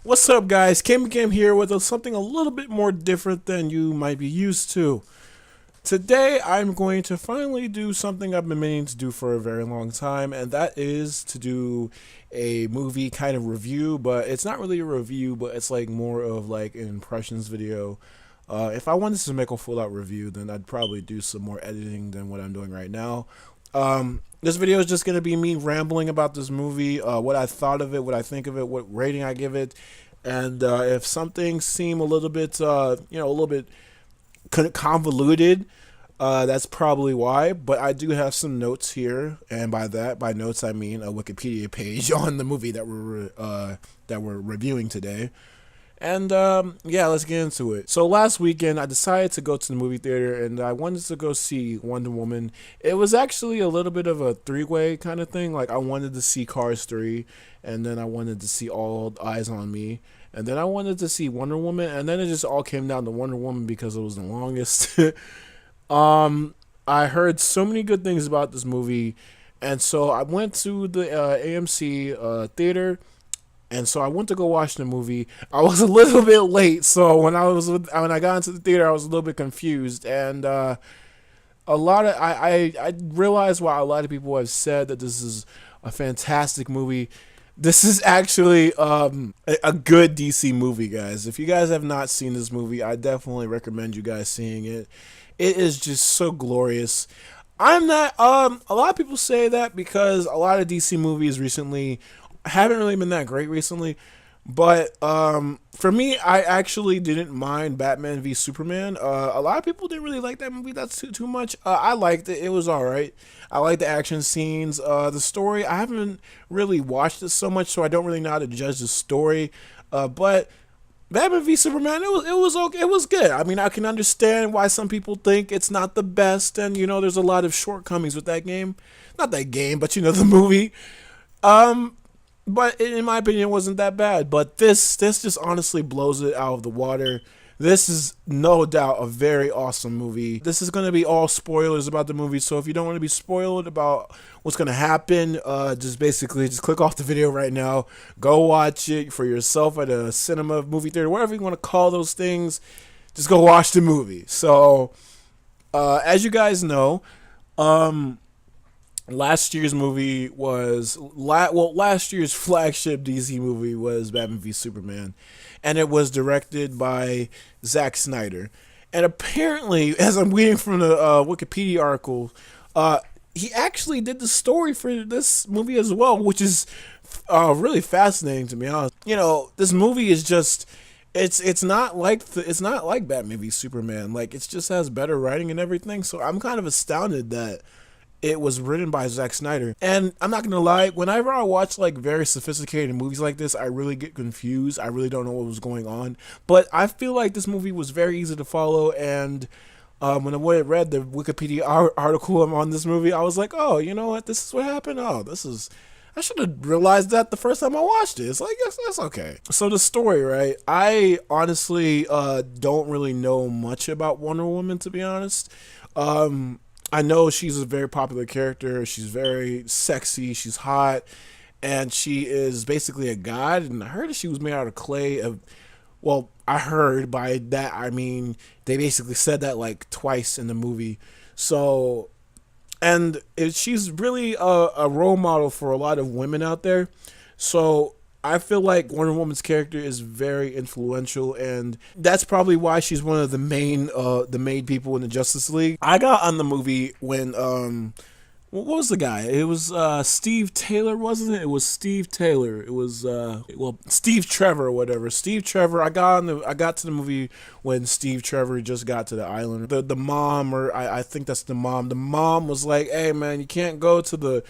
What's up, guys? KamyKam here with something a little bit more different than you might be used to. Today, I'm going to finally do something I've been meaning to do for a very long time, and that is to do a movie kind of review, but it's not really a review, but it's like more of like an impressions video. If I wanted to make a full out review, then I'd probably do some more editing than what I'm doing right now. This video is just going to be me rambling about this movie, what I thought of it, what I think of it, what rating I give it, and if something seem a little bit, a little bit convoluted, that's probably why. But I do have some notes here, and by notes, I mean a Wikipedia page on the movie that we're reviewing today. And yeah, let's get into it. So last weekend, I decided to go to the movie theater, and I wanted to go see Wonder Woman. It was actually a little bit of a three-way kind of thing. Like, I wanted to see Cars 3, and then I wanted to see All Eyes on Me, and then I wanted to see Wonder Woman, and then it just all came down to Wonder Woman because it was the longest. I heard so many good things about this movie, and so I went to the AMC theater. And so I went to go watch the movie. I was a little bit late, so when I got into the theater, I was a little bit confused, and a lot of I realized why a lot of people have said that this is a fantastic movie. This is actually a good DC movie, guys. If you guys have not seen this movie, I definitely recommend you guys seeing it. It is just so glorious. I'm not. A lot of people say that because a lot of DC movies recently haven't really been that great recently, but for me, I actually didn't mind Batman v Superman. A lot of people didn't really like that movie that's too much. I liked it. It was all right. I like the action scenes. The story, I haven't really watched it so much, so I don't really know how to judge the story. But Batman v Superman, it was okay. It was good. I mean, I can understand why some people think it's not the best, and there's a lot of shortcomings with that game. Not that game, but the movie. But in my opinion, it wasn't that bad. But this just honestly blows it out of the water. This is no doubt a very awesome movie. This is going to be all spoilers about the movie. So if you don't want to be spoiled about what's going to happen, just click off the video right now. Go watch it for yourself at a cinema, movie theater, whatever you want to call those things. Just go watch the movie. So as you guys know, last year's movie was last year's flagship DC movie was Batman v Superman, and it was directed by Zack Snyder. And apparently, as I'm reading from the Wikipedia article, he actually did the story for this movie as well, which is really fascinating to be honest. This movie is just it's not like Batman v Superman. Like, it just has better writing and everything. So I'm kind of astounded that it was written by Zack Snyder. And I'm not gonna lie, whenever I watch like very sophisticated movies like this, I really get confused. I really don't know what was going on. But I feel like this movie was very easy to follow, and when I read the Wikipedia article on this movie, I was like, oh, you know what? This is what happened. Oh, I should have realized that the first time I watched it. It's like, yes, that's okay. So the story, right? I honestly don't really know much about Wonder Woman, to be honest. I know she's a very popular character. She's very sexy. She's hot, and she is basically a god. And I heard that she was made out of clay. Well, I heard by that I mean they basically said that like twice in the movie. So, and she's really a role model for a lot of women out there. So I feel like Wonder Woman's character is very influential, and that's probably why she's one of the main people in the Justice League. I got on the movie when what was the guy? It was Steve Taylor, wasn't it? It was Steve Taylor. It was Steve Trevor or whatever. Steve Trevor. I got to the movie when Steve Trevor just got to the island. The mom, or I think that's the mom. The mom was like, "Hey man, you can't go to the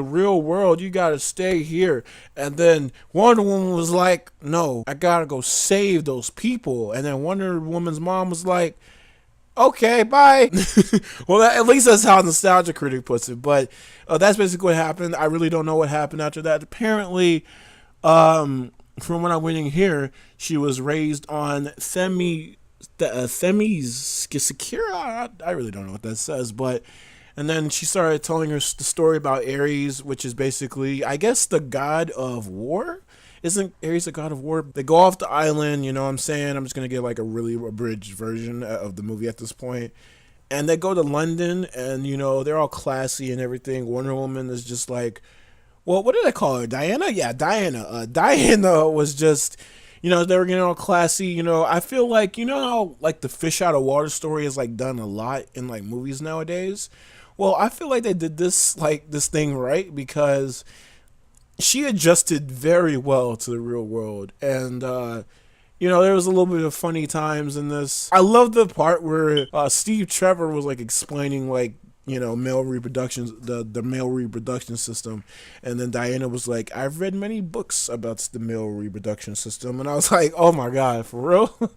real world. You gotta stay here." And then Wonder Woman was like, "No, I gotta go save those people." And then Wonder Woman's mom was like, okay, bye. Well, at least that's how Nostalgia Critic puts it. But that's basically what happened. I really don't know what happened after that. Apparently, from what I'm reading here, she was raised on Themis Secura. I really don't know what that says, but and then she started telling her the story about Ares, which is basically, I guess, the god of war. isn't Ares a god of war? They go off the island, you know what I'm saying? I'm just gonna get like a really abridged version of the movie at this point. And they go to London, and you know they're all classy and everything. Wonder Woman is just like, well, what did I call her? Diana? Yeah, Diana. Diana was just, you know, they were getting all classy. You know, I feel like, you know how like the fish out of water story is like done a lot in like movies nowadays. Well, I feel like they did this thing right because she adjusted very well to the real world, and you know, there was a little bit of funny times in this. I love the part where Steve Trevor was like explaining like, you know, male reproduction, the male reproduction system, and then Diana was like, I've read many books about the male reproduction system, and I was like, oh my god, for real.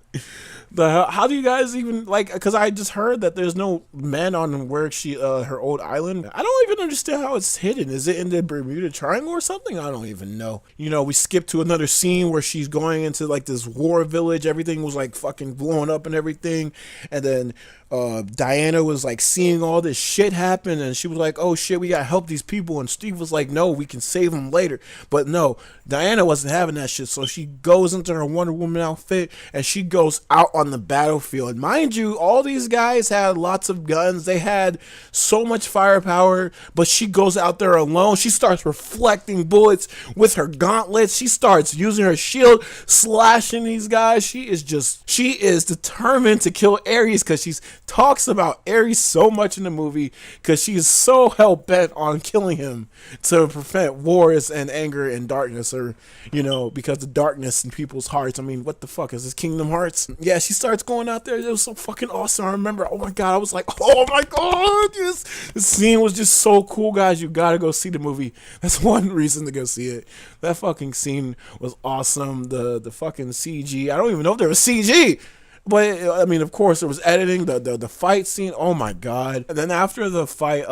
How do you guys even like, because I just heard that there's no men on where she her old island. I don't even understand how it's hidden. Is it in the Bermuda Triangle or something? I don't even know. You know, we skip to another scene where she's going into like this war village. Everything was like fucking blowing up and everything, and then Diana was like seeing all this shit happen, and she was like, oh shit, we gotta help these people, and Steve was like, no, we can save them later. But no, Diana wasn't having that shit, so she goes into her Wonder Woman outfit and she goes out on the battlefield. Mind you, all these guys had lots of guns, they had so much firepower, but she goes out there alone. She starts reflecting bullets with her gauntlets. She starts using her shield, slashing these guys. She is determined to kill Ares, because she's talks about Ares so much in the movie, because she is so hell-bent on killing him to prevent wars and anger and darkness, or, you know, because the darkness in people's hearts. I mean, what the fuck is this, Kingdom Hearts? Yeah, she starts going out there. It was so fucking awesome. I remember, oh my god, I was like, oh my god, this scene was just so cool, guys. You gotta go see the movie. That's one reason to go see it. That fucking scene was awesome. The fucking CG, I don't even know if there was CG. But I mean, of course, there was editing. The fight scene. Oh my god! And then after the fight,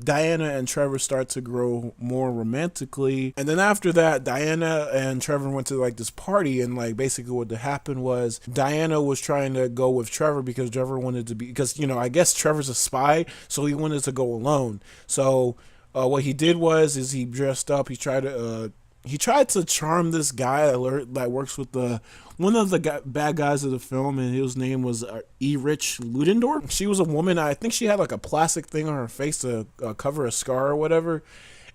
Diana and Trevor start to grow more romantically. And then after that, Diana and Trevor went to like this party, and like basically what happened was Diana was trying to go with Trevor because Trevor wanted to be, because, you know, I guess Trevor's a spy, so he wanted to go alone. So what he did was he dressed up. He tried to charm this guy that works with one of the bad guys of the film, and his name was Rich Ludendorff. She was a woman. I think she had like a plastic thing on her face to cover a scar or whatever.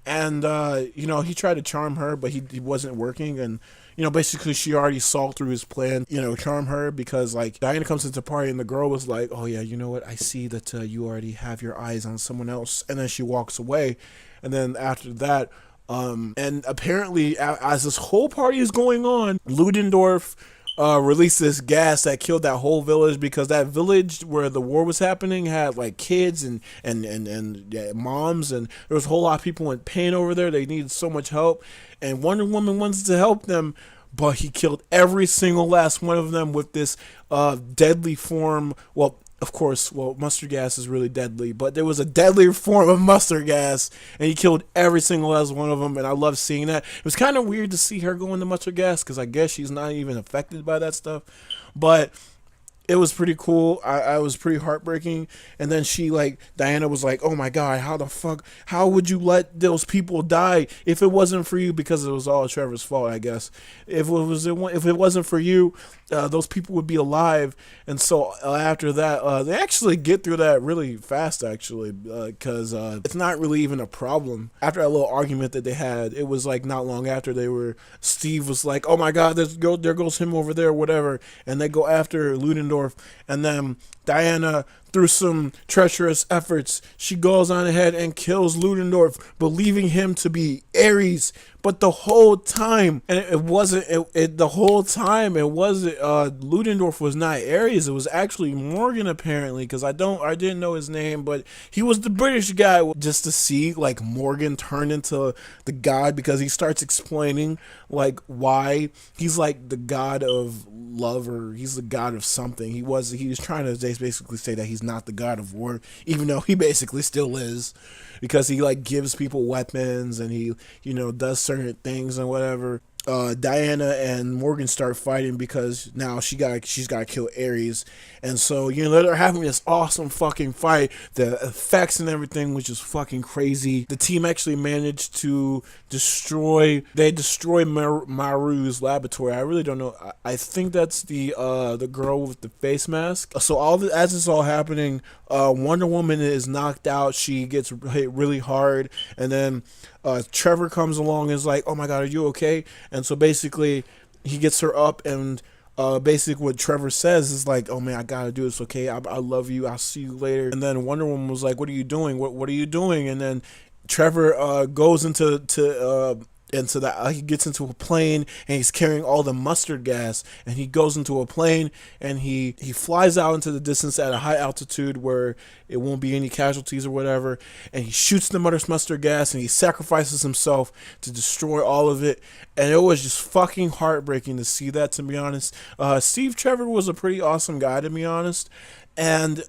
And, you know, he tried to charm her, but he wasn't working. And, you know, basically she already saw through his plan, you know, charm her, because like Diana comes into the party and the girl was like, oh yeah, you know what? I see that you already have your eyes on someone else. And then she walks away. And then after that, and apparently as this whole party is going on, Ludendorff released this gas that killed that whole village, because that village where the war was happening had like kids and yeah, moms, and there was a whole lot of people in pain over there. They needed so much help, and Wonder Woman wanted to help them, but he killed every single last one of them with this deadly form. Well, of course, mustard gas is really deadly, but there was a deadlier form of mustard gas, and he killed every single last one of them, and I love seeing that. It was kind of weird to see her go into mustard gas, because I guess she's not even affected by that stuff, but it was pretty cool. I was pretty heartbreaking. And then Diana was like, oh my god, how would you let those people die if it wasn't for you? Because it was all Trevor's fault, I guess. If it wasn't for you, those people would be alive. And so after that, they actually get through that really fast, actually, because it's not really even a problem. After that little argument that they had, it was like not long after Steve was like, oh my god, there goes him over there, whatever. And they go after Ludendorff. And then Diana, through some treacherous efforts, she goes on ahead and kills Ludendorff, believing him to be Ares. But the whole time, and it wasn't Ludendorff was not Ares. It was actually Morgan, apparently, because I didn't know his name, but he was the British guy. Just to see like Morgan turn into the god, because he starts explaining like why he's like the god of love, or he's the god of something. He was trying to basically say that he's not the god of war, even though he basically still is, because he like gives people weapons, and he, you know, does certain things and whatever. Diana and Morgan start fighting because now she's got to kill Ares, and so they're having this awesome fucking fight. The effects and everything was just fucking crazy. The team actually managed to destroy Maru's laboratory. I really don't know. I think that's the girl with the face mask. So as it's all happening, Wonder Woman is knocked out. She gets hit really hard, and then Trevor comes along and is like, "Oh my God, are you okay?" And so basically, he gets her up, and basically what Trevor says is like, "Oh man, I gotta do this. Okay, I love you. I'll see you later." And then Wonder Woman was like, "What are you doing? What are you doing?" And then Trevor goes into that he gets into a plane, and he's carrying all the mustard gas, and he goes into a plane, and he flies out into the distance at a high altitude where it won't be any casualties or whatever, and he shoots the mustard gas, and he sacrifices himself to destroy all of it. And it was just fucking heartbreaking to see that, to be honest. Steve Trevor was a pretty awesome guy, to be honest, and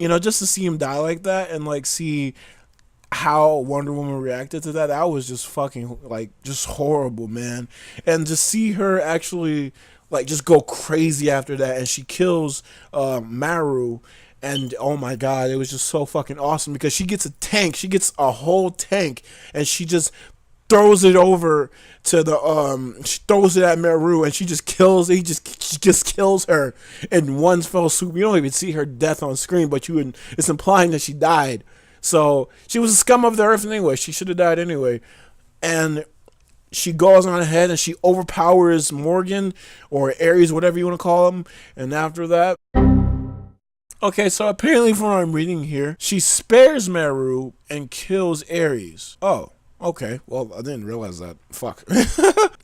just to see him die like that, and like see how Wonder Woman reacted to that, that was just fucking like just horrible, man. And to see her actually like just go crazy after that, and she kills Maru, and oh my God, it was just so fucking awesome because she gets a whole tank, and she just throws it over to she throws it at Maru, and she just kills her in one fell swoop. You don't even see her death on screen, but it's implying that she died. So she was a scum of the earth anyway. She should have died anyway. And she goes on ahead and she overpowers Morgan or Ares, whatever you want to call him. And after that, okay, so apparently from what I'm reading here, she spares Meru and kills Ares. Oh, okay. Well, I didn't realize that. Fuck.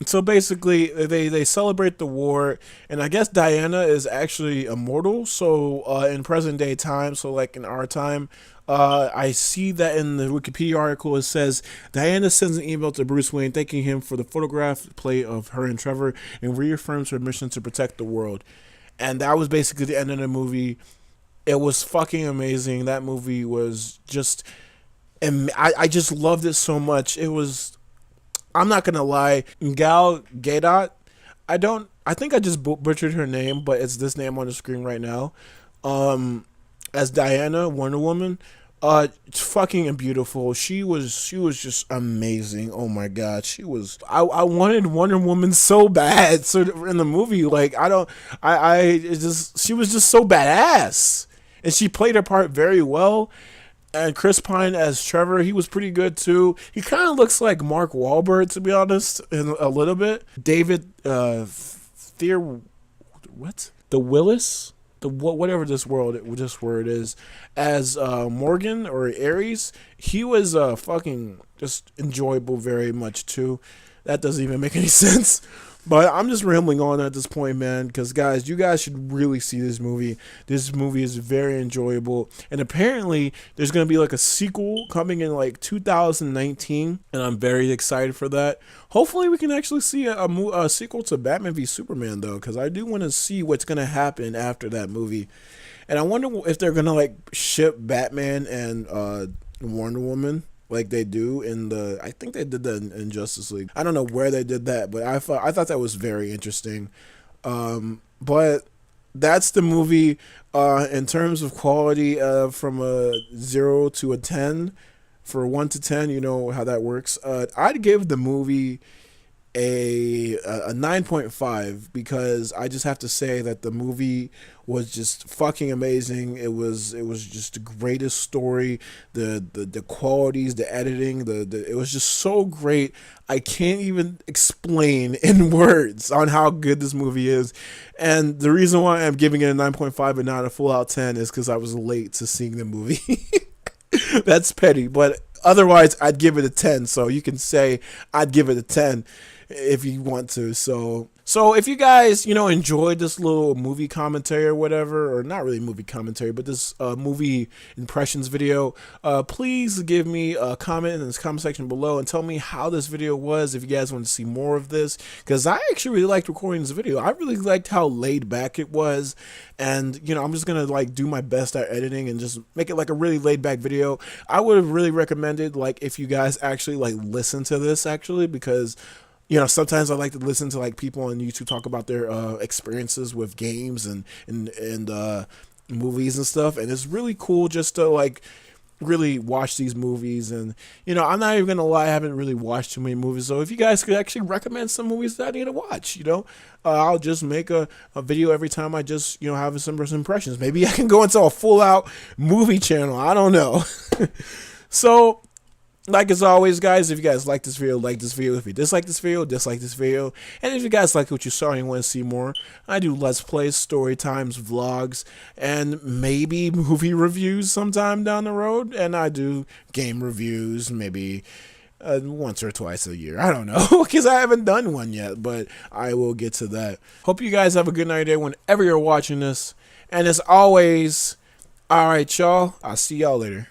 So basically, they celebrate the war, and I guess Diana is actually immortal. So in present day time, so like in our time, I see that in the Wikipedia article it says Diana sends an email to Bruce Wayne thanking him for the photograph play of her and Trevor and reaffirms her mission to protect the world. And that was basically the end of the movie. It was fucking amazing. That movie was just, and I just loved it so much. It was, I'm not gonna lie, Gal Gadot. I think I just butchered her name, but it's this name on the screen right now. As Diana, Wonder Woman, it's fucking beautiful. She was just amazing. Oh my God, she was. I wanted Wonder Woman so bad. So in the movie, like she was just so badass, and she played her part very well. And Chris Pine as Trevor, he was pretty good too. He kind of looks like Mark Wahlberg, to be honest, in a little bit. David the Willis, whatever this word is, as Morgan or Ares, he was fucking just enjoyable very much too. That doesn't even make any sense. But I'm just rambling on at this point, man, because guys, you guys should really see this movie. This movie is very enjoyable. And apparently, there's going to be like a sequel coming in like 2019. And I'm very excited for that. Hopefully, we can actually see a sequel to Batman v Superman, though, because I do want to see what's going to happen after that movie. And I wonder if they're going to like ship Batman and Wonder Woman, like they do in I think they did that in Justice League. I don't know where they did that, but I thought that was very interesting. But that's the movie. In terms of quality, from a 0 to a 10, for 1 to 10, you know how that works. I'd give the movie a 9.5 because I just have to say that the movie was just fucking amazing. It was just the greatest story, the qualities, the editing, it was just so great. I can't even explain in words on how good this movie is. And the reason why I'm giving it a 9.5 and not a full out 10 is because I was late to seeing the movie. That's petty, but otherwise I'd give it a 10. So you can say I'd give it a 10 if you want to. So if you guys, enjoyed this little movie commentary or whatever, or not really movie commentary, but this movie impressions video, please give me a comment in the comment section below and tell me how this video was, if you guys want to see more of this, because I actually really liked recording this video. I really liked how laid back it was, and I'm just gonna like do my best at editing and just make it like a really laid back video. I would have really recommended like if you guys actually like listen to this actually, because You know, sometimes I like to listen to like people on YouTube talk about their experiences with games and movies and stuff, and it's really cool just to like really watch these movies. And you know, I'm not even gonna lie, I haven't really watched too many movies, so if you guys could actually recommend some movies that I need to watch, you know, I'll just make a video every time I just, you know, have some first impressions. Maybe I can go into a full out movie channel, I don't know. So like as always, guys, if you guys like this video, like this video. If you dislike this video, dislike this video. And if you guys like what you saw and you want to see more, I do Let's Plays, story times, vlogs, and maybe movie reviews sometime down the road. And I do game reviews, maybe once or twice a year. I don't know, because I haven't done one yet, but I will get to that. Hope you guys have a good night or day whenever you're watching this. And as always, alright, y'all, I'll see y'all later.